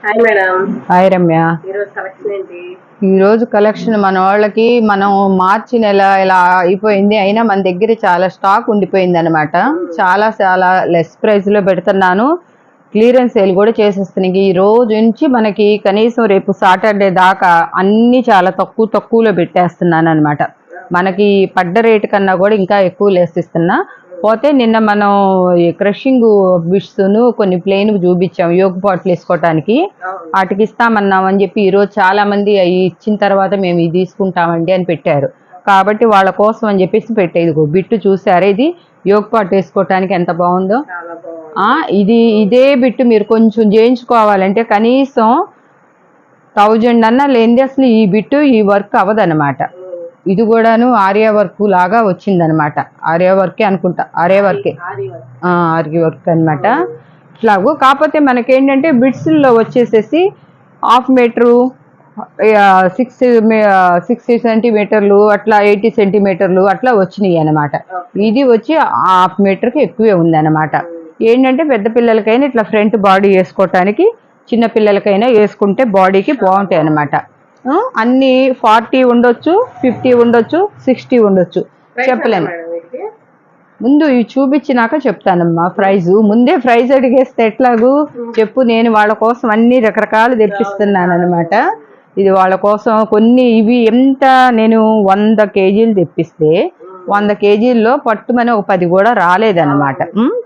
Hi madam. Hi Ramya. ఈరోజు collection ఏంటి? ఈరోజు కలెక్షన్ మన వాళ్ళకి మనం మార్చి నెల ఇలా అయిపోయింది, అయినా మన దగ్గర చాలా స్టాక్ ఉండిపోయింది అనమాట. చాలా చాలా లెస్ ప్రైస్లో పెడుతున్నాను. క్లియరెన్స్ సేల్ కూడా చేసేస్తున్నాయి. ఈ రోజు నుంచి మనకి కనీసం రేపు సాటర్డే దాకా అన్నీ చాలా తక్కువలో పెట్టేస్తున్నాను అనమాట. మనకి పడ్డ రేటు కన్నా కూడా ఇంకా ఎక్కువ లేసిస్తున్నా. పోతే నిన్న మనం క్రషింగ్ బిట్స్ను కొన్ని ప్లెయిన్ చూపించాం యోగ పాట్లు వేసుకోవటానికి. వాటికి ఇస్తామన్నామని చెప్పి ఈరోజు చాలా మంది అవి ఇచ్చిన తర్వాత మేము ఇది తీసుకుంటామండి అని పెట్టారు. కాబట్టి వాళ్ళ కోసం అని చెప్పేసి పెట్టేది బిట్టు చూసారా? ఇది యోగ పాటు వేసుకోవటానికి ఎంత బాగుందో. ఇదే బిట్టు మీరు కొంచెం చేయించుకోవాలంటే కనీసం 1000 అన్నా లేనిది అసలు ఈ బిట్టు ఈ వర్క్ అవ్వదన్నమాట. ఇది కూడాను ఆర్యా వర్క్ లాగా వచ్చిందనమాట. ఆర్యా వర్కే అనుకుంటా, ఆర్యా వర్కే వర్క్ అనమాట. ఇట్లాగూ కాకపోతే మనకేంటంటే బిట్స్లో వచ్చేసేసి 1/2 మీటరు, 60 సెంటీమీటర్లు అట్లా 80 సెంటీమీటర్లు అట్లా వచ్చినాయి అనమాట. ఇది వచ్చి 1/2 మీటర్కి ఎక్కువే ఉందన్నమాట. ఏంటంటే పెద్ద పిల్లలకైనా ఇట్లా ఫ్రంట్ బాడీ వేసుకోవటానికి, చిన్న పిల్లలకైనా వేసుకుంటే బాడీకి బాగుంటాయి అనమాట. అన్ని 40 ఉండొచ్చు, 50 ఉండొచ్చు, 60 ఉండొచ్చు, చెప్పలేము. ముందు ఇవి చూపించినాక చెప్తానమ్మా ప్రైజు. ముందే ప్రైజ్ అడిగేస్తే ఎట్లాగూ చెప్పు. నేను వాళ్ళ కోసం అన్ని రకరకాలు తెప్పిస్తున్నాను అనమాట. ఇది వాళ్ళ కోసం కొన్ని ఇవి ఎంత నేను 100 కేజీలు తెప్పిస్తే 100 కేజీల్లో పట్టుమని ఒక 10 కూడా రాలేదన్నమాట.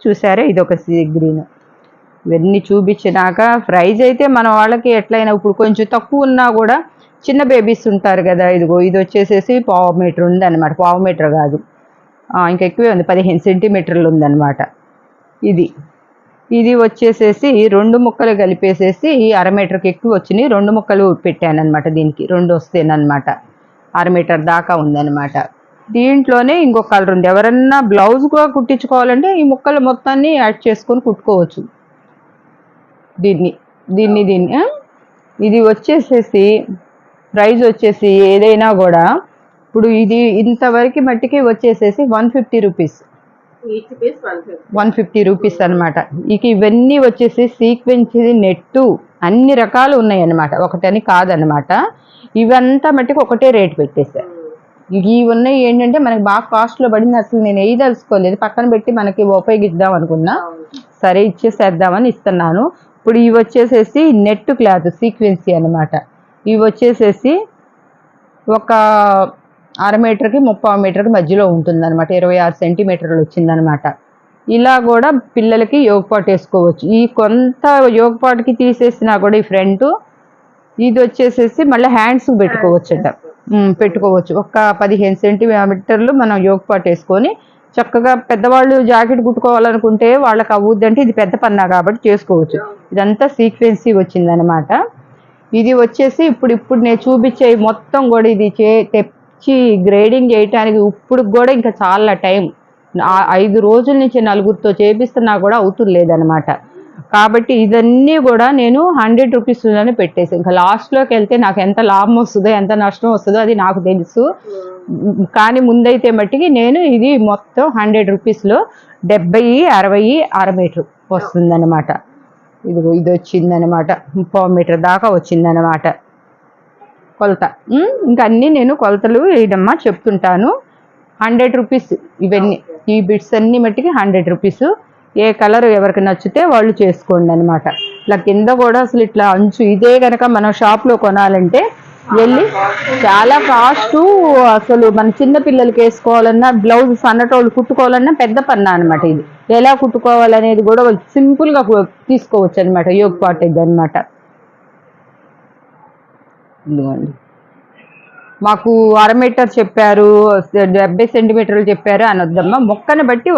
చూసారా? ఇది ఒక సీ గ్రీన్. ఇవన్నీ చూపించినాక ప్రైజ్ అయితే మన వాళ్ళకి ఎట్లయినా ఇప్పుడు కొంచెం తక్కువ ఉన్నా కూడా చిన్న బేబీస్ ఉంటారు కదా. ఇదిగో ఇది వచ్చేసేసి 1/2 మీటర్ ఉంది అనమాట. 1/2 మీటర్ కాదు, ఇంకా ఎక్కువే ఉంది, 15 సెంటీమీటర్లు ఉందన్నమాట. ఇది వచ్చేసేసి 2 ముక్కలు కలిపేసేసి 1/2 మీటర్కి ఎక్కువ వచ్చినాయి. 2 ముక్కలు పెట్టానమాట. దీనికి 2 వస్తేనమాట 1/2 మీటర్ దాకా ఉందన్నమాట. దీంట్లోనే ఇంకొక కలర్ ఉంది. ఎవరన్నా బ్లౌజ్ కూడా కుట్టించుకోవాలంటే ఈ ముక్కలు మొత్తాన్ని యాడ్ చేసుకొని కుట్టుకోవచ్చు. దీన్ని ఇది వచ్చేసేసి ప్రైస్ వచ్చేసి ఏదైనా కూడా ఇప్పుడు ఇది ఇంతవరకు మట్టికి వచ్చేసేసి 150 రూపీస్, 150 రూపీస్ అనమాట. ఇక ఇవన్నీ వచ్చేసి సీక్వెన్స్, నెట్టు అన్ని రకాలు ఉన్నాయి అన్నమాట. ఒకటని కాదనమాట. ఇవంతా మట్టికి ఒకటే రేట్ పెట్టేశారు. ఇవి ఉన్నాయి ఏంటంటే మనకి బాగా కాస్ట్లో పడింది. అసలు నేను వేయదలుచుకోలేదు, పక్కన పెట్టి మనకి ఉపయోగిద్దాం అనుకున్నా. సరే ఇచ్చేసేద్దామని ఇస్తున్నాను. ఇప్పుడు ఇవి వచ్చేసేసి నెట్ క్లాత్ సీక్వెన్సీ అనమాట. ఇవి వచ్చేసేసి ఒక 1/2 మీటర్కి 3/4 మీటర్కి మధ్యలో ఉంటుందన్నమాట. 26 సెంటీమీటర్లు వచ్చిందనమాట. ఇలా కూడా పిల్లలకి యోగపాటు వేసుకోవచ్చు. ఈ కొంత యోగపాటుకి తీసేసినా కూడా ఈ ఫ్రంట్ ఇది వచ్చేసేసి మళ్ళీ హ్యాండ్స్ పెట్టుకోవచ్చు. ఒక 15 సెంటీమీటర్లు మనం యోగపాటు వేసుకొని చక్కగా పెద్దవాళ్ళు జాకెట్ కుట్టుకోవాలనుకుంటే వాళ్ళకి అవుద్దంటే ఇది పెద్ద పన్నా కాబట్టి చేసుకోవచ్చు. ఇదంతా సీక్వెన్సీ వచ్చిందనమాట. ఇది వచ్చేసి ఇప్పుడు నేను చూపించే మొత్తం కూడా ఇది తెచ్చి గ్రేడింగ్ చేయటానికి ఇప్పుడు కూడా ఇంకా చాలా టైం. 5 రోజుల నుంచి 4గురితో చేపిస్తున్నా కూడా అవుతులేదనమాట. కాబట్టి ఇదన్నీ కూడా నేను 100 రూపీస్లోనే పెట్టేసి ఇంకా లాస్ట్లోకి వెళ్తే నాకు ఎంత లాభం వస్తుందో ఎంత నష్టం వస్తుందో అది నాకు తెలుసు. కానీ ముందైతే మట్టికి నేను ఇది మొత్తం 100 రూపీస్లో 70, 60, 1/2 మీటర్ వస్తుందన్నమాట. ఇది వచ్చిందనమాట. 3/4 మీటర్ దాకా వచ్చిందనమాట కొలత. ఇంకా అన్నీ నేను కొలతలు వేయడమ్మా చెప్తుంటాను. 100 రూపీస్ ఇవన్నీ, ఈ బిట్స్ అన్ని మట్టికి 100 రూపీస్. ఏ కలర్ ఎవరికి నచ్చితే వాళ్ళు చేసుకోండి అనమాట. ఇట్లా కింద కూడా అసలు ఇట్లా అంచు ఇదే కనుక మనం షాప్లో కొనాలంటే వెళ్ళి చాలా కాస్ట్. అసలు మన చిన్న పిల్లలకి వేసుకోవాలన్నా బ్లౌజ్ సన్నటోళ్ళు కుట్టుకోవాలన్నా పెద్ద పన్నా అనమాట. ఇది ఎలా కుట్టుకోవాలనేది కూడా వాళ్ళు సింపుల్గా తీసుకోవచ్చు అనమాట. యోగ పాటు ఇది అనమాట. ఇదిగోండి, మాకు 1/2 మీటర్ చెప్పారు, 70 సెంటీమీటర్లు చెప్పారు అని వద్దమ్మా. మొక్కని బట్టి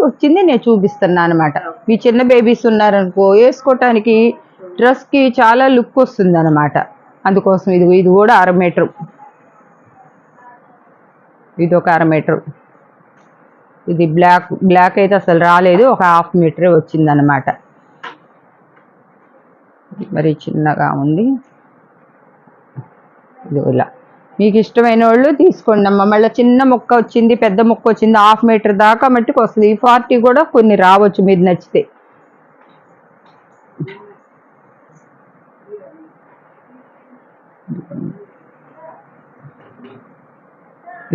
వచ్చింది నేను చూపిస్తున్నాను అనమాట. మీ చిన్న బేబీస్ ఉన్నారనుకో వేసుకోవటానికి డ్రెస్కి చాలా లుక్ వస్తుంది అనమాట. అందుకోసం ఇది కూడా 1/2 మీటరు. ఇది ఒక 1/2 మీటరు. ఇది బ్లాక్ అయితే అసలు రాలేదు, ఒక 1/2 మీటరే వచ్చిందనమాట. మరి చిన్నగా ఉంది. ఇది ఇలా మీకు ఇష్టమైన వాళ్ళు తీసుకోండి అమ్మ. మళ్ళీ చిన్న మొక్క వచ్చింది, పెద్ద మొక్క వచ్చింది, 1/2 మీటర్ దాకా మట్టుకు వస్తుంది. ఈ 40 కూడా కొన్ని రావచ్చు మీరు నచ్చితే.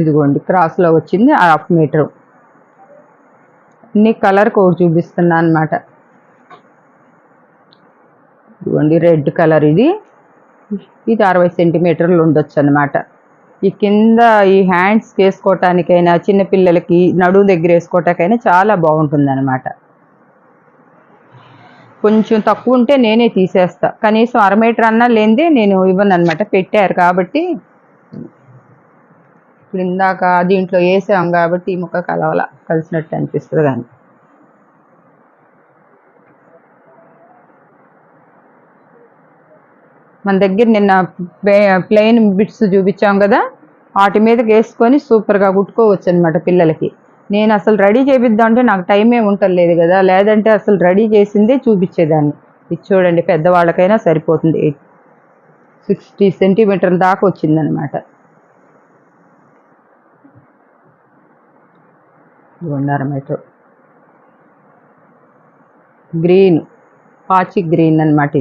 ఇదిగోండి క్రాస్లో వచ్చింది 1/2 మీటరు. అన్ని కలర్ కోడ్ చూపిస్తున్నా అనమాట. ఇదిగోండి రెడ్ కలర్, ఇది 60 సెంటీమీటర్లు ఉండొచ్చు అనమాట. ఈ కింద ఈ హ్యాండ్స్ వేసుకోవటానికైనా, చిన్నపిల్లలకి నడుము దగ్గర వేసుకోవటానికైనా చాలా బాగుంటుంది అనమాట. కొంచెం తక్కువ ఉంటే నేనే తీసేస్తా, కనీసం 1/2 మీటర్ అన్నా లేనిదే నేను ఇవ్వను అనమాట. పెట్టారు కాబట్టి ఇప్పుడు ఇందాక దీంట్లో వేసాం కాబట్టి ఈ ముక్క కలిసినట్టు అనిపిస్తుంది. కానీ మన దగ్గర నిన్న ప్లెయిన్ బిట్స్ చూపించాం కదా, వాటి మీదకి వేసుకొని సూపర్గా కుట్టుకోవచ్చు అనమాట పిల్లలకి. నేను అసలు రెడీ చేపిద్దామంటే నాకు టైమే ఉండలేదు కదా, లేదంటే అసలు రెడీ చేసిందే చూపించేదాన్ని. ఇది చూడండి, పెద్దవాళ్ళకైనా సరిపోతుంది. 60 సెంటీమీటర్ల దాకా వచ్చిందనమాట. 1/2 మీటర్ గ్రీన్, పాచి గ్రీన్ అనమాట.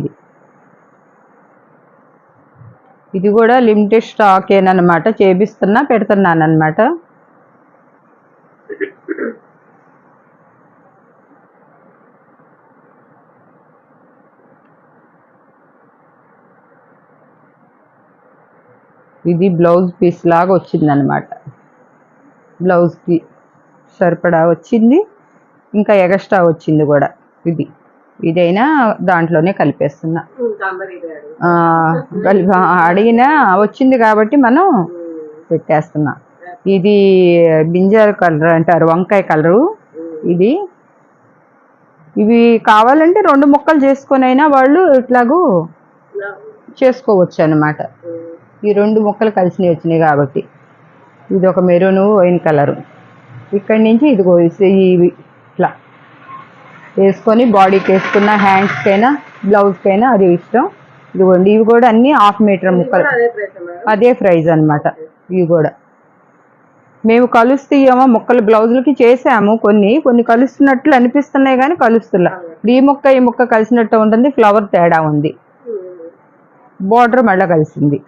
ఇది కూడా లిమిటెడ్ స్టాక్ ఏనమాట, పెడుతున్నాను అనమాట. ఇది బ్లౌజ్ పీస్ లాగా వచ్చిందనమాట. బ్లౌజ్కి సరిపడా వచ్చింది, ఇంకా ఎగస్ట్రా వచ్చింది కూడా. ఇదైనా దాంట్లోనే కలిపేస్తున్నా. అడిగినా వచ్చింది కాబట్టి మనం పెట్టేస్తున్నా. ఇది బింజాల్ కలర్ అంటారు, వంకాయ కలరు. ఇవి కావాలంటే 2 ముక్కలు చేసుకొని అయినా వాళ్ళు ఇట్లాగూ చేసుకోవచ్చు అనమాట. ఈ 2 ముక్కలు కలిసినవి వచ్చినాయి కాబట్టి. ఇది ఒక మెరూన్ వైన్ కలరు. ఇక్కడి నుంచి ఇదిగో ఇవి ఇట్లా వేసుకొని బాడీకి వేసుకున్న, హ్యాండ్స్కైనా బ్లౌజ్కైనా అది ఇష్టం. ఇదిగోండి, ఇవి కూడా అన్నీ 1/2 మీటర్ ముక్కలు, అదే ప్రైజ్ అనమాట. ఇవి కూడా మేము కలుస్తాయేమో ముక్కలు బ్లౌజులకి చేసాము, కొన్ని కలుస్తున్నట్లు అనిపిస్తున్నాయి కానీ కలుస్తున్నా. ఈ ముక్క కలిసినట్టు ఉంటుంది, ఫ్లవర్ తేడా ఉంది, బోర్డర్ మళ్ళీ కలిసింది.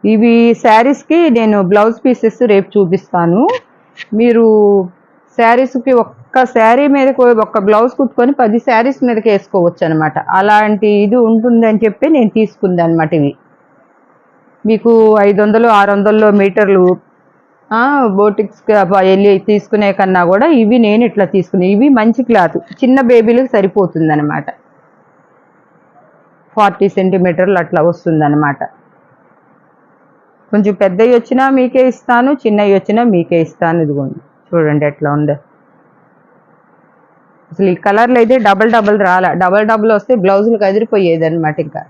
ఇవి శారీస్కి నేను బ్లౌజ్ పీసెస్ రేపు చూపిస్తాను. మీరు శారీస్కి ఒక్క శారీ మీదకి ఒక్క బ్లౌజ్ కుట్టుకొని 10 శారీస్ మీదకి వేసుకోవచ్చు అనమాట. అలాంటి ఇది ఉంటుందని చెప్పి నేను తీసుకుంది అనమాట. ఇవి మీకు 500, 600 మీటర్లు బోటిక్స్కి వెళ్ళి తీసుకునే కన్నా కూడా ఇవి నేను ఇట్లా తీసుకునే. ఇవి మంచి క్లాత్, చిన్న బేబీలకు సరిపోతుంది అనమాట. 40 సెంటీమీటర్లు అట్లా వస్తుంది అనమాట. కొంచెం పెద్దవి వచ్చినా మీకే ఇస్తాను, చిన్నవి వచ్చినా మీకే ఇస్తాను. ఇదిగోండి చూడండి ఎట్లా ఉందో. అసలు ఈ కలర్లు అయితే డబల్ రాలా. డబల్ వస్తే బ్లౌజులకు అదిరిపోయేది అనమాట. ఇంకా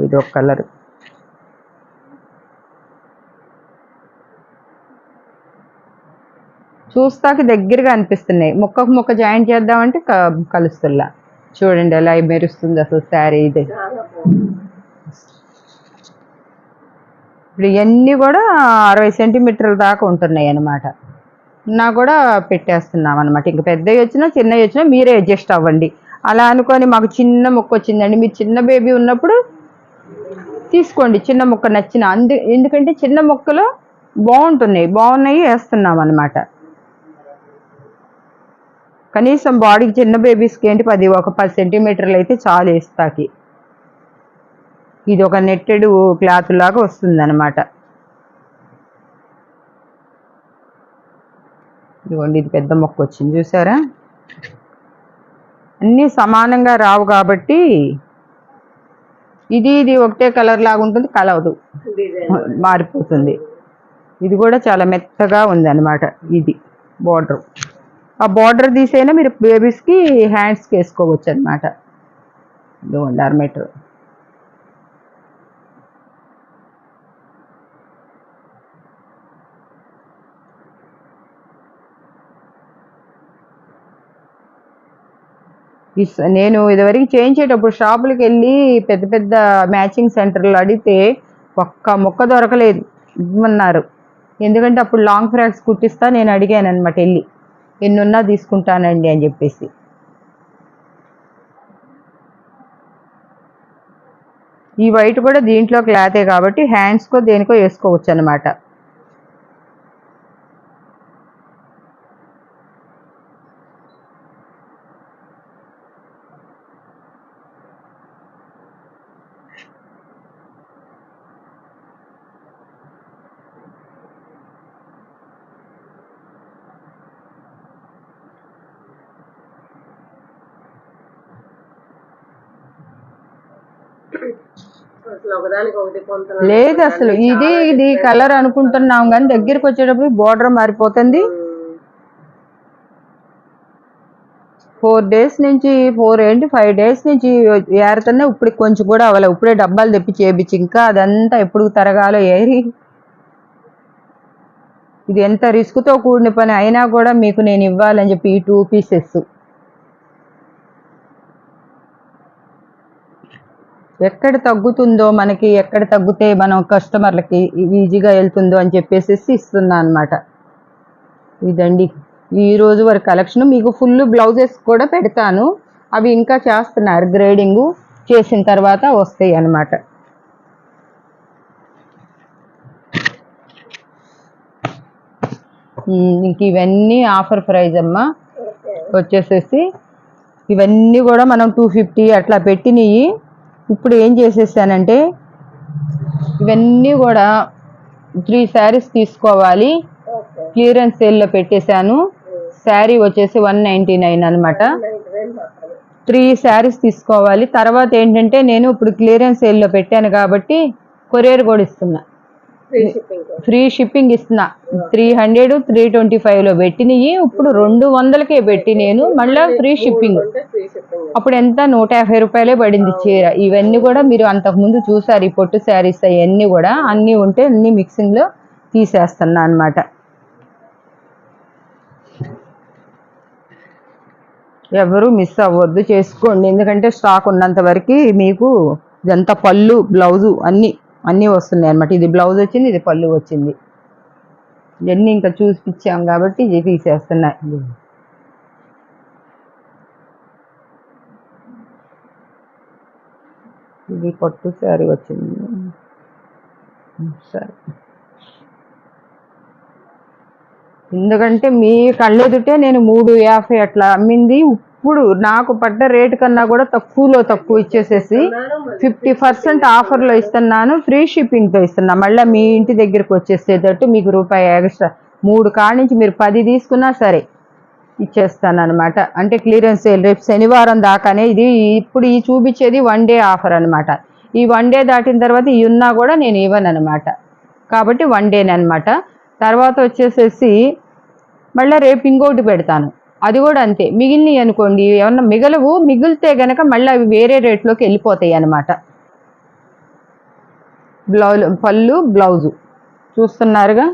ఇది ఒక కలర్. చూస్తాకి దగ్గరగా అనిపిస్తున్నాయి. ముక్క జాయింట్ చేద్దామంటే కలుస్తుల్లా. చూడండి ఎలా మెరుస్తుంది అసలు శారీ. ఇది ఇప్పుడు ఇవన్నీ కూడా 60 సెంటీమీటర్ల దాకా ఉంటున్నాయి అన్నమాట. నా కూడా పెట్టేస్తున్నాం అనమాట. ఇంక పెద్దవి వచ్చినా చిన్నవి వచ్చినా మీరే అడ్జస్ట్ అవ్వండి. అలా అనుకొని మాకు చిన్న ముక్క వచ్చిందండి, మీరు చిన్న బేబీ ఉన్నప్పుడు తీసుకోండి చిన్న ముక్క నచ్చిన. ఎందుకంటే చిన్న ముక్కలు బాగున్నాయి వేస్తున్నాం అనమాట. కనీసం బాడీకి చిన్న బేబీస్కి ఏంటి ఒక 10 సెంటీమీటర్లు అయితే చాలు వేస్తాకి. ఇది ఒక నెట్టెడ్ క్లాత్ లాగా వస్తుంది అనమాట. ఇదిగోండి, ఇది పెద్ద మొక్క వచ్చింది చూసారా. అన్నీ సమానంగా రావు కాబట్టి ఇది ఒకటే కలర్ లాగా ఉంటుంది, కలవదు, మారిపోతుంది. ఇది కూడా చాలా మెత్తగా ఉంది అనమాట. ఇది బార్డర్, ఆ బార్డర్ తీసైనా మీరు బేబీస్కి హ్యాండ్స్కి వేసుకోవచ్చు అనమాట. ఇదిగోండి 1/2 మీటర్. నేను ఇదివరకు చేయించేటప్పుడు షాపులకు వెళ్ళి పెద్ద మ్యాచింగ్ సెంటర్లు అడిగితే ఒక్క ముక్క దొరకలేదు, ఇవ్వమన్నారు. ఎందుకంటే అప్పుడు లాంగ్ ఫ్రాక్స్ కుట్టిస్తా నేను అడిగాను అనమాట, వెళ్ళి ఎన్నున్నా తీసుకుంటానండి అని చెప్పేసి. ఈ వైట్ కూడా దీంట్లో క్లాతే కాబట్టి హ్యాండ్స్కో దేనికో వేసుకోవచ్చు అనమాట. లేదు అసలు ఇది కలర్ అనుకుంటున్నాం కానీ దగ్గరికి వచ్చేటప్పుడు బోర్డర్ మారిపోతుంది. 5 days నుంచి ఏరుతనే ఇప్పుడు కొంచెం కూడా అవ్వలేదు. ఇప్పుడే డబ్బాలు తెప్పి చేపించి ఇంకా అదంతా ఎప్పుడు తరగాలో ఏరి. ఇది ఎంత రిస్క్తో కూడిన పని అయినా కూడా మీకు నేను ఇవ్వాలని చెప్పి ఈ 2 pieces ఎక్కడ తగ్గుతుందో మనకి, ఎక్కడ తగ్గితే మనం కస్టమర్లకి ఈజీగా వెళ్తుందో అని చెప్పేసి ఇస్తున్నా అనమాట. ఇదండి ఈ రోజు వరకు కలెక్షన్. మీకు ఫుల్ బ్లౌజెస్ కూడా పెడతాను, అవి ఇంకా చేస్తున్నారు, గ్రేడింగ్ చేసిన తర్వాత వస్తాయి అన్నమాట. ఇంక ఇవన్నీ ఆఫర్ ప్రైజ్ అమ్మా. వచ్చేసేసి ఇవన్నీ కూడా మనం 250 అట్లా పెట్టినవి. ఇప్పుడు ఏం చేసేసానంటే ఇవన్నీ కూడా 3 శారీస్ తీసుకోవాలి, క్లియరెన్స్ సేల్లో పెట్టేశాను. శారీ వచ్చేసి 199 అనమాట. 3 శారీస్ తీసుకోవాలి. తర్వాత ఏంటంటే నేను ఇప్పుడు క్లియరెన్స్ సేల్లో పెట్టాను కాబట్టి కొరియర్ కూడా ఇస్తున్నా, ఫ్రీ షిప్పింగ్ ఇస్తున్నా. 300 325లో పెట్టినవి ఇప్పుడు 200కే పెట్టి నేను మళ్ళీ ఫ్రీ షిప్పింగ్. అప్పుడు ఎంత 150 రూపాయలే పడింది చీర. ఇవన్నీ కూడా మీరు అంతకుముందు చూసారు, ఈ పొట్టు శారీస్ అవన్నీ కూడా అన్నీ ఉంటే అన్ని మిక్సింగ్లో తీసేస్తున్నా అనమాట. ఎవరు మిస్ అవ్వద్దు, చేసుకోండి. ఎందుకంటే స్టాక్ ఉన్నంత వరకు మీకు ఇదంతా పళ్ళు బ్లౌజు అన్నీ వస్తున్నాయి అనమాట. ఇది బ్లౌజ్ వచ్చింది, ఇది పళ్ళు వచ్చింది. ఇవన్నీ ఇంకా చూసిపించాం కాబట్టి ఇది తీసేస్తున్నాయి. ఇది పట్టు శారీ వచ్చింది. సరే, ఎందుకంటే మీ కళ్ళెదుటే నేను 350 అట్లా అమ్మింది. ఇప్పుడు నాకు పడ్డ రేటు కన్నా కూడా తక్కువ ఇచ్చేసేసి 50% ఆఫర్లో ఇస్తున్నాను, ఫ్రీ షిప్పింగ్తో ఇస్తున్నా. మళ్ళీ మీ ఇంటి దగ్గరకు వచ్చేసేటట్టు మీకు రూపాయి ఎక్స్ట్రా. 3 కాడ నుంచి మీరు 10 తీసుకున్నా సరే ఇచ్చేస్తాను అనమాట. అంటే క్లియరెన్స్ సేల్ రేపు శనివారం దాకానే. ఇది ఇప్పుడు ఈ చూపించేది 1 డే ఆఫర్ అనమాట. ఈ 1 డే దాటిన తర్వాత ఈ ఉన్నా కూడా నేను ఇవ్వను అనమాట. కాబట్టి 1 డేనమాట. తర్వాత వచ్చేసేసి మళ్ళీ రేపు ఇంకోటి పెడతాను, అది కూడా అంతే. మిగిలినవి అనుకోండి ఏమన్నా మిగిలితే గనక మళ్ళీ అవి వేరే రేట్లోకి వెళ్ళిపోతాయి అన్నమాట. పళ్ళు బ్లౌజు చూస్తున్నారుగా.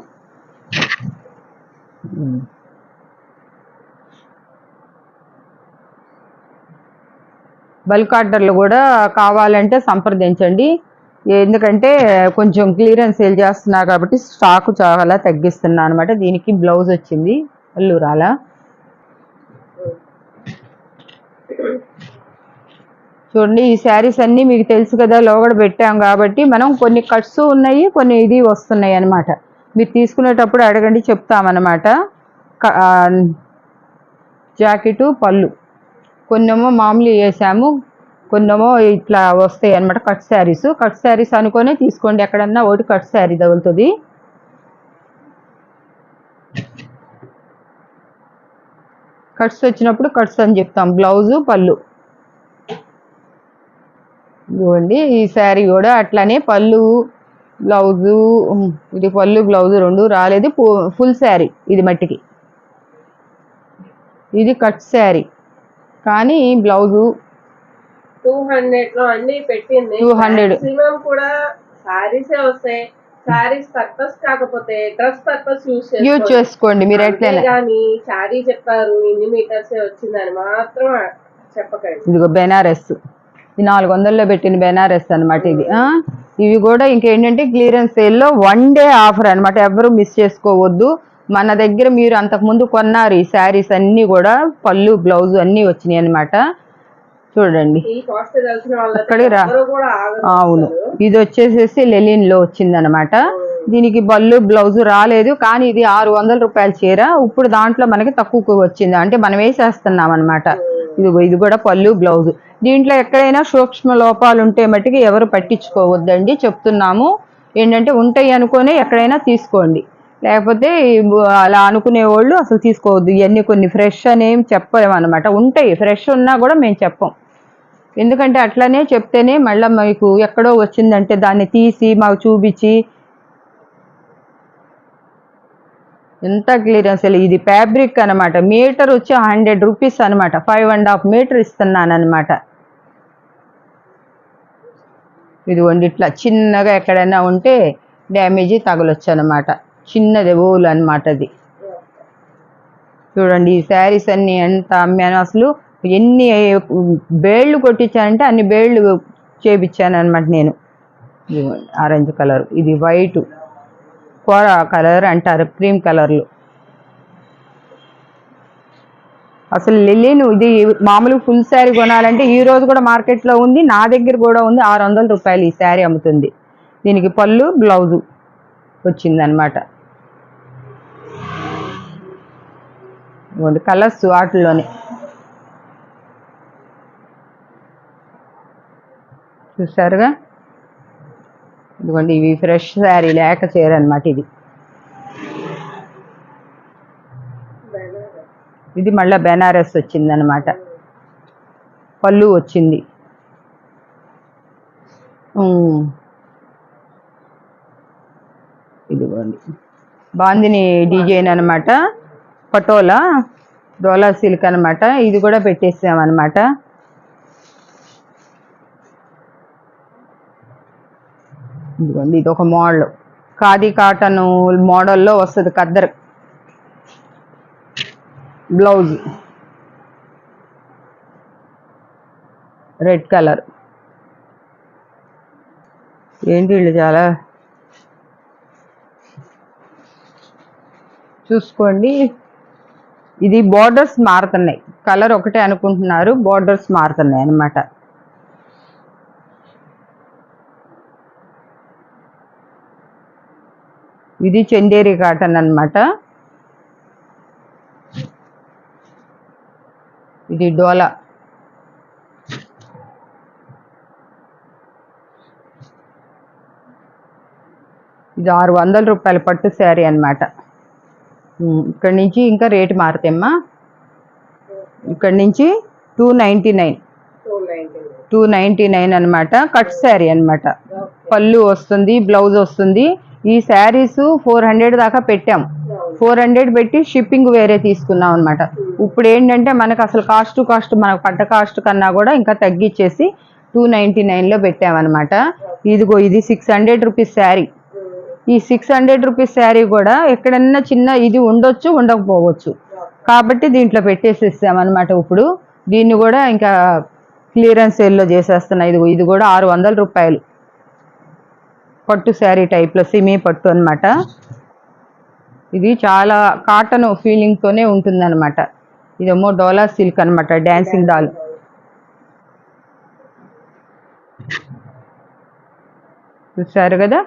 బల్క్ ఆర్డర్లు కూడా కావాలంటే సంప్రదించండి. ఎందుకంటే కొంచెం క్లియరెన్స్ సేల్ చేస్తున్నా కాబట్టి స్టాక్ చాలా తగ్గిస్తున్నా అనమాట. దీనికి బ్లౌజ్ వచ్చింది, పళ్ళు రాలా. చూడండి ఈ శారీస్ అన్నీ మీకు తెలుసు కదా, లోగడ పెట్టాం కాబట్టి మనం కొన్ని కట్స్ ఉన్నాయి, కొన్ని ఇది వస్తున్నాయి అనమాట. మీరు తీసుకునేటప్పుడు అడగండి, చెప్తామన్నమాట. జాకెట్ పళ్ళు కొన్నేమో మామూలు వేసాము, కొన్నేమో ఇట్లా వస్తాయి అనమాట. కట్ శారీస్ అనుకొని తీసుకోండి. ఎక్కడన్నా ఒకటి కట్ శారీ తగులుతుంది. కట్స్ వచ్చినప్పుడు కట్స్ అని చెప్తాం. బ్లౌజు పళ్ళు ఇవ్వండి. ఈ శారీ కూడా అట్లానే పళ్ళు బ్లౌజు, ఇది పళ్ళు బ్లౌజు 2 రాలేదు. ఫుల్ శారీ ఇది మట్టికి. ఇది కట్ శారీ కానీ బ్లౌజు 200లో అన్ని పెట్టింది. 200 కూడా శారీసే వస్తాయి. శారీస్ పర్పస్ కాకపోతే డ్రెస్ పర్పస్ యూజ్ చేసుకోండి మీరు. ఎట్లయినా కానీ శారీ చెప్పారు ఇన్ని మీటర్సే వచ్చిందని మాత్రం చెప్పకండి. ఇదిగో బెనారస్, ఇది 400లో పెట్టిన బెనారస్ అనమాట. ఇవి కూడా ఇంకేంటంటే క్లియరెన్స్ సేల్లో 1 డే ఆఫర్ అనమాట. ఎవరు మిస్ చేసుకోవద్దు. మన దగ్గర మీరు అంతకుముందు కొన్నారు ఈ శారీస్ అన్నీ కూడా, పళ్ళు బ్లౌజు అన్నీ వచ్చినాయి అనమాట. చూడండి. ఈ కాస్ట్ తెలిసిన వాళ్ళైతే అక్కడికి రా. ఎవరు కూడా ఆగరు అవును, అసలు. ఇది వచ్చేసేసి లెలిన్ లో వచ్చిందనమాట. దీనికి బల్లు బ్లౌజ్ రాలేదు, కానీ ఇది 600 రూపాయల చీర. ఇప్పుడు దాంట్లో మనకి తక్కువకు వచ్చింది, అంటే మనం వేసేస్తున్నాం అనమాట. ఇది కూడా పళ్ళు బ్లౌజ్. దీంట్లో ఎక్కడైనా సూక్ష్మ లోపాలు ఉంటే మట్టుకి ఎవరు పట్టించుకోవద్దండి, చెప్తున్నాము. ఏంటంటే ఉంటాయి అనుకొని ఎక్కడైనా తీసుకోండి, లేకపోతే అలా అనుకునే వాళ్ళు అసలు తీసుకోవద్దు. ఇవన్నీ కొన్ని ఫ్రెష్ అనేం చెప్పలేము అనమాట. ఉంటాయి ఫ్రెష్ ఉన్నా కూడా మేము చెప్పం, ఎందుకంటే అట్లనే చెప్తేనే మళ్ళీ మీకు ఎక్కడో వచ్చిందంటే దాన్ని తీసి మాకు చూపించి ఎంత క్లియరెన్స్. అసలు ఇది ఫ్యాబ్రిక్ అనమాట. మీటర్ వచ్చి 100 రూపీస్ అనమాట. 5.5 మీటర్ ఇస్తున్నాను అనమాట. ఇదిగోండి, ఇట్లా చిన్నగా ఎక్కడైనా ఉంటే డ్యామేజీ తగలొచ్చు అనమాట. చిన్నది ఓలు అనమాట అది. చూడండి ఈ శారీస్ అన్ని ఎంత అమ్మాను, అసలు ఎన్ని బేళ్ళు కొట్టించానంటే అన్ని బేళ్ళు చేపించాను అనమాట నేను. ఆరెంజ్ కలర్, ఇది వైట్, కోర కలర్ అంటారు, క్రీమ్ కలర్లు. అసలు లెలిన్ ఇది మామూలు ఫుల్ శారీ కొనాలంటే ఈ రోజు కూడా మార్కెట్లో ఉంది, నా దగ్గర కూడా ఉంది. 600 రూపాయలు ఈ శారీ అమ్ముతుంది. దీనికి పళ్ళు బ్లౌజు వచ్చిందనమాట. కలర్స్ వాటిల్లోనే చూసారుగా. ఇదిగోండి, ఇవి ఫ్రెష్ శారీ లేక చీర అనమాట. ఇది మళ్ళీ బెనారస్ వచ్చిందనమాట. పళ్ళు వచ్చింది. ఇదిగోండి, బాందిని డిజైన్ అనమాట. పటోలా డోలా సిల్క్ అనమాట. ఇది కూడా పెట్టేసామన్నమాట. ఇదిగోండి, ఇది ఒక మోడల్, ఖాదీ కాటన్ మోడల్లో వస్తుంది. Khaddar blouse, red colour. ఏంటి వీళ్ళు చాలా చూసుకోండి. ఇది బోర్డర్స్ మారుతున్నాయి, కలర్ ఒకటే అనుకుంటున్నారు, బోర్డర్స్ మారుతున్నాయి అన్నమాట. ఇది చందేరి కాటన్ అన్నమాట. ఇది డోలా. ఇది 600 రూపాయల పట్టు శారీ అన్నమాట. ఇక్కడ నుంచి ఇంకా రేటు మారుతాయమ్మా. ఇక్కడ నుంచి 299 అనమాట. కట్ శారీ అనమాట. పళ్ళు వస్తుంది, బ్లౌజ్ వస్తుంది. ఈ శారీస్ 400 దాకా పెట్టాం. 400 పెట్టి షిప్పింగ్ వేరే తీసుకున్నాం అనమాట. ఇప్పుడు ఏంటంటే మనకు అసలు కాస్ట్ మనకు పట్ట కాస్ట్ కన్నా కూడా ఇంకా తగ్గించేసి 299లో పెట్టామన్నమాట. ఇదిగో ఇది 600 రూపీస్ శారీ. ఈ 600 రూపీస్ శారీ కూడా ఎక్కడన్నా చిన్న ఇది ఉండొచ్చు, ఉండకపోవచ్చు, కాబట్టి దీంట్లో పెట్టేసేసామన్నమాట. ఇప్పుడు దీన్ని కూడా ఇంకా క్లియరెన్స్ సేల్లో చేసేస్తున్నాయి. ఇది కూడా 600 రూపాయలు పట్టు శారీ టైప్లో, సిమీ పట్టు అనమాట. ఇది చాలా కాటన్ ఫీలింగ్తోనే ఉంటుందన్నమాట. ఇదేమో డోలా సిల్క్ అనమాట, డాన్సింగ్ డాల్. చూసారు కదా.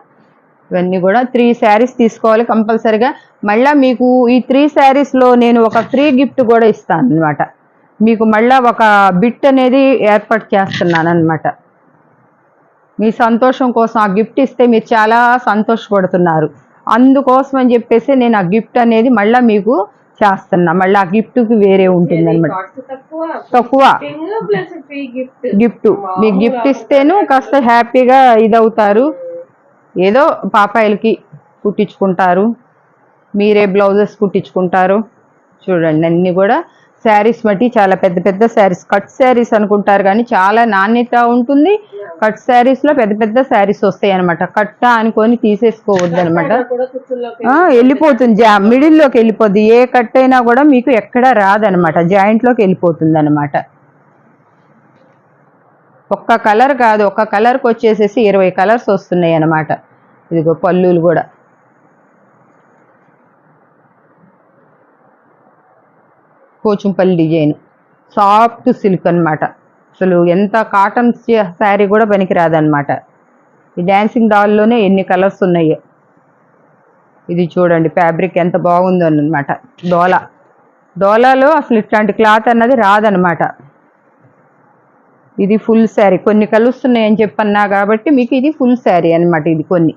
ఇవన్నీ కూడా 3 శారీస్ తీసుకోవాలి కంపల్సరిగా. మళ్ళీ మీకు ఈ 3 శారీస్లో నేను ఒక ఫ్రీ గిఫ్ట్ కూడా ఇస్తాను అనమాట. మీకు మళ్ళీ ఒక బిట్ అనేది ఏర్పాటు చేస్తున్నాను అనమాట. మీ సంతోషం కోసం ఆ గిఫ్ట్ ఇస్తే మీరు చాలా సంతోషపడుతున్నారు, అందుకోసం అని చెప్పేసి నేను ఆ గిఫ్ట్ అనేది మళ్ళీ మీకు చేస్తున్నా. మళ్ళీ ఆ గిఫ్ట్కి వేరే ఉంటుంది అనమాట. తక్కువ గిఫ్ట్ మీకు గిఫ్ట్ ఇస్తేను కాస్త హ్యాపీగా ఇదవుతారు. ఏదో పాపాయిలకి కుట్టించుకుంటారు, మీరే బ్లౌజెస్ కుట్టించుకుంటారు. చూడండి అన్నీ కూడా శారీస్ బట్టి చాలా పెద్ద పెద్ద శారీస్, కట్ శారీస్ అనుకుంటారు కానీ చాలా నాణ్యత ఉంటుంది. కట్ శారీస్లో పెద్ద పెద్ద శారీస్ వస్తాయి అనమాట. కట్ట అనుకొని తీసేసుకోవద్దు అనమాట. వెళ్ళిపోతుంది, మిడిల్లోకి వెళ్ళిపోద్ది. ఏ కట్ అయినా కూడా మీకు ఎక్కడ రాదనమాట, జాయింట్లోకి వెళ్ళిపోతుంది అనమాట. ఒక్క కలర్ కాదు, ఒక్క కలర్కి వచ్చేసేసి 20 కలర్స్ వస్తున్నాయి అన్నమాట. ఇదిగో పళ్ళులు కూడా పోచంపల్లి డిజైన్, సాఫ్ట్ సిల్క్ అనమాట. అసలు ఎంత కాటన్ శారీ కూడా పనికిరాదనమాట. ఈ డాన్సింగ్ డాల్లోనే ఎన్ని కలర్స్ ఉన్నాయో. ఇది చూడండి ఫ్యాబ్రిక్ ఎంత బాగుందో అనమాట. డోలాలో అసలు ఇట్లాంటి క్లాత్ అన్నది రాదనమాట. ఇది ఫుల్ శారీ. కొన్ని కలుస్తున్నాయని చెప్పన్నా కాబట్టి మీకు ఇది ఫుల్ శారీ అనమాట. ఇది కొన్ని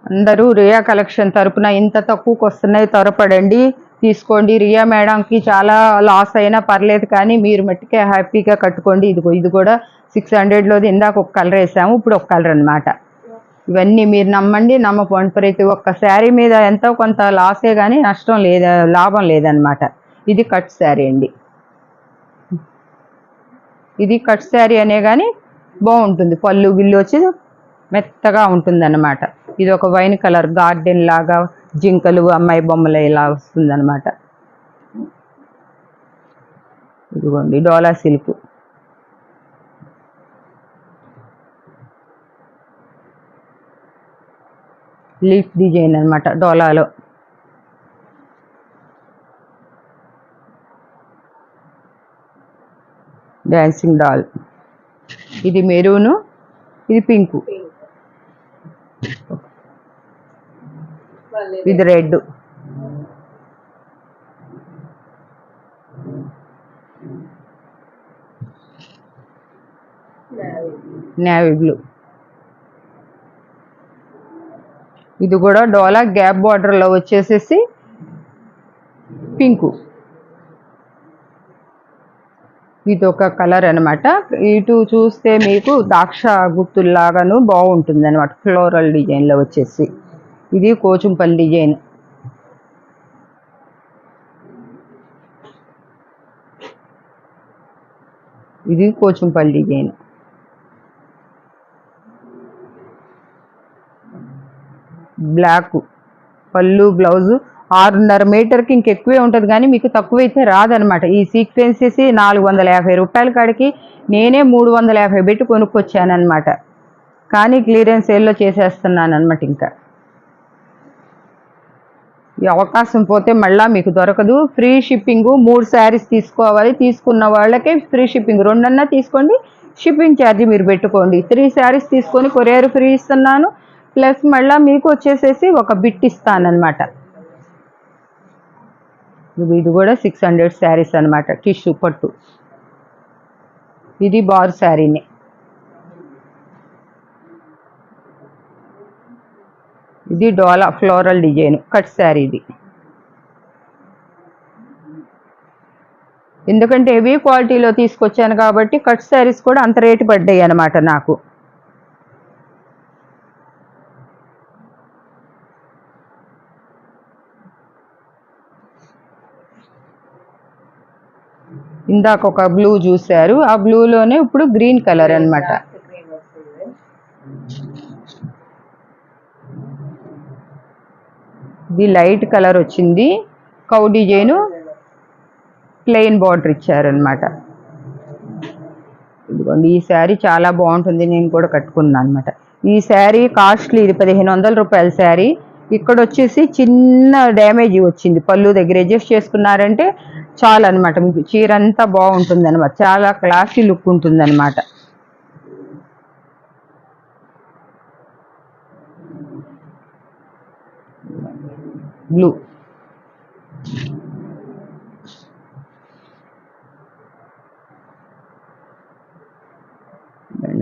అందరూ రియా కలెక్షన్ తరపున ఇంత తక్కువకి వస్తున్నాయి, త్వరపడండి తీసుకోండి. రియా మేడంకి చాలా లాస్ అయినా పర్లేదు, కానీ మీరు మట్టుకే హ్యాపీగా కట్టుకోండి. ఇది కూడా 600లోది. ఇందాక ఒక కలర్ వేసాము, ఇప్పుడు ఒక కలర్ అనమాట. ఇవన్నీ మీరు నమ్మండి, నమ్మకండి. ప్రతి ఒక్క శారీ మీద ఎంతో కొంత లాసే కానీ నష్టం లేదా, లాభం లేదనమాట. ఇది కట్ శారీ అండి. ఇది కట్ శారీ అనే కానీ బాగుంటుంది. పళ్ళు గిల్లు వచ్చి మెత్తగా ఉంటుంది అన్నమాట. ఇది ఒక వైన్ కలర్ గార్డెన్ లాగా జింకలు అమ్మాయి బొమ్మలు ఇలా వస్తుంది అనమాట. ఇదిగోండి డోలా సిల్క్. లీఫ్ డిజైన్ అనమాట డోలాలో. Dancing doll. ఇది మెరూను, ఇది పింకు, ఇది రెడ్. Navy blue. ఇది కూడా డోలా గ్యాప్ బార్డర్లో వచ్చేసేసి పింకు. ఇది ఒక కలర్ అనమాట. ఇటు చూస్తే మీకు ద్రాక్ష గుత్తుల్లాగాను బాగుంటుంది అనమాట. ఫ్లోరల్ డిజైన్లో వచ్చేసి ఇది కోచుంపల్లి డిజైన్. ఇది కోచుంపల్లి డిజైన్. బ్లాక్ పళ్ళు బ్లౌజు 6.5 మీటర్కి ఇంకెక్కువే ఉంటుంది, కానీ మీకు తక్కువైతే రాదనమాట. ఈ సీక్వెన్సెస్ 450 రూపాయల కాడికి నేనే 350 పెట్టి కొనుక్కొచ్చానమాట. కానీ క్లియరెన్స్ సేల్లో చేసేస్తున్నాను అనమాట. ఇంకా ఈ అవకాశం పోతే మళ్ళీ మీకు దొరకదు. Free shipping. 3 శారీస్ తీసుకోవాలి, తీసుకున్న వాళ్ళకే ఫ్రీ షిప్పింగ్. 2 అన్నా తీసుకోండి, షిప్పింగ్ ఛార్జ్ మీరు పెట్టుకోండి. 3 శారీస్ తీసుకొని కొరియర్ ఫ్రీ ఇస్తున్నాను, ప్లస్ మళ్ళీ మీకు వచ్చేసేసి ఒక బిట్ ఇస్తానమాట. ఇది కూడా 600 శారీస్ అనమాట. టిష్యూ పట్టు. ఇది బార్ శారీనే. ఇది డోలా ఫ్లోరల్ డిజైన్ కట్ శారీ. ఇది ఎందుకంటే హెవీ క్వాలిటీలో తీసుకొచ్చాను కాబట్టి కట్ శారీస్ కూడా అంత రేటు పడ్డాయి అనమాట నాకు. ఇందాక ఒక బ్లూ చూశారు, ఆ బ్లూలోనే ఇప్పుడు గ్రీన్ కలర్ అనమాట. ఇది లైట్ కలర్ వచ్చింది. కౌ డిజైన్ ప్లెయిన్ బార్డర్ ఇచ్చారనమాట. ఇదిగోండి ఈ శారీ చాలా బాగుంటుంది, నేను కూడా కట్టుకున్నాను అనమాట. ఈ శారీ కాస్ట్లీ. ఇది 1500 రూపాయల శారీ. ఇక్కడ వచ్చేసి చిన్న డ్యామేజ్ వచ్చింది పళ్ళు దగ్గర. అడ్జస్ట్ చేసుకున్నారంటే చాలా అనమాట. మీకు చీర అంతా బాగుంటుంది అనమాట. చాలా క్లాసీ లుక్ ఉంటుంది అనమాట. బ్లూ.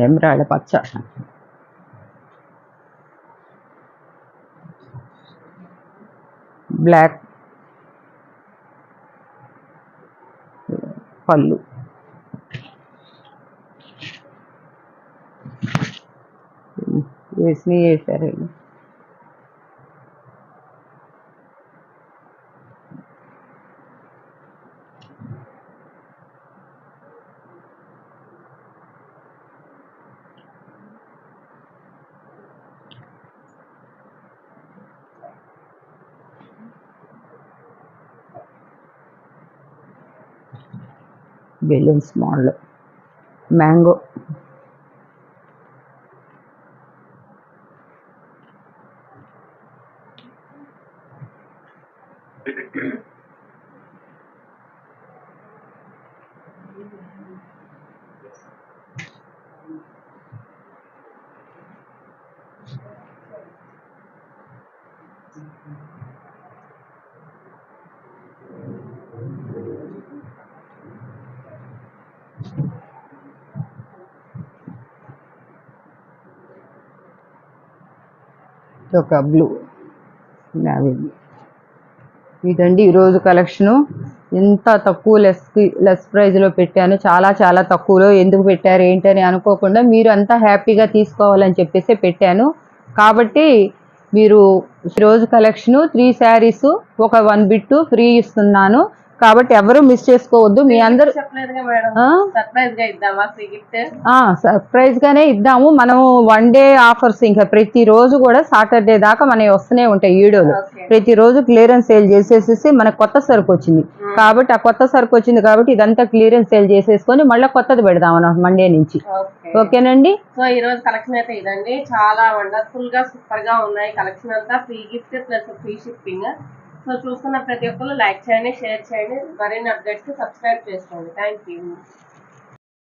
ఎమరాల్డ్ పచ్చ. బ్లాక్ పళ్ళు. వేసారు. Balloons model. మ్యాంగో. ఒక బ్లూ నావీ. ఇదండి ఈరోజు కలెక్షను. ఎంత తక్కువ లెస్ ప్రైజ్లో పెట్టాను. చాలా చాలా తక్కువలో ఎందుకు పెట్టారు ఏంటని అనుకోకుండా మీరు అంతా హ్యాపీగా తీసుకోవాలని చెప్పేసి పెట్టాను. కాబట్టి మీరు ఈరోజు కలెక్షను 3 శారీస్, ఒక 1 బిట్టు ఫ్రీ ఇస్తున్నాను. కాబట్టి ఎవరు మిస్ చేసుకోవద్దు. మీ అందరూ చెప్పలేదుగా మేడం, సర్ప్రైజ్ గా ఇద్దామా ఫ్రీ గిఫ్ట్? సర్ప్రైజ్ గానే ఇద్దాము. మనం 1 డే ఆఫర్స్ ఇంకా ప్రతిరోజు కూడా సాటర్డే దాకా మనకి వస్తూనే ఉంటాయి వీడియోలు. ప్రతిరోజు క్లియరెన్స్ సేల్ చేసేసి మనకు కొత్త సరుకు వచ్చింది కాబట్టి, ఆ కొత్త సరుకు వచ్చింది కాబట్టి ఇదంతా క్లియరెన్స్ సేల్ చేసేసుకొని మళ్ళీ కొత్తది పెడదాం అన్నమాట మండే నుంచి. ఓకేనండి. సో ఈ రోజు కలెక్షన్ అయితే ఇదండి. చాలా వండర్ఫుల్ గా సూపర్ గా ఉన్నాయి కలెక్షన్ అంతా. Free gift plus free shipping. So చూస్తున్న ప్రతి ఒక్కరు లైక్ చేయండి, షేర్ చేయండి, మరిన్ని అప్డేట్స్ సబ్స్క్రైబ్ చేసుకోండి. Thank you.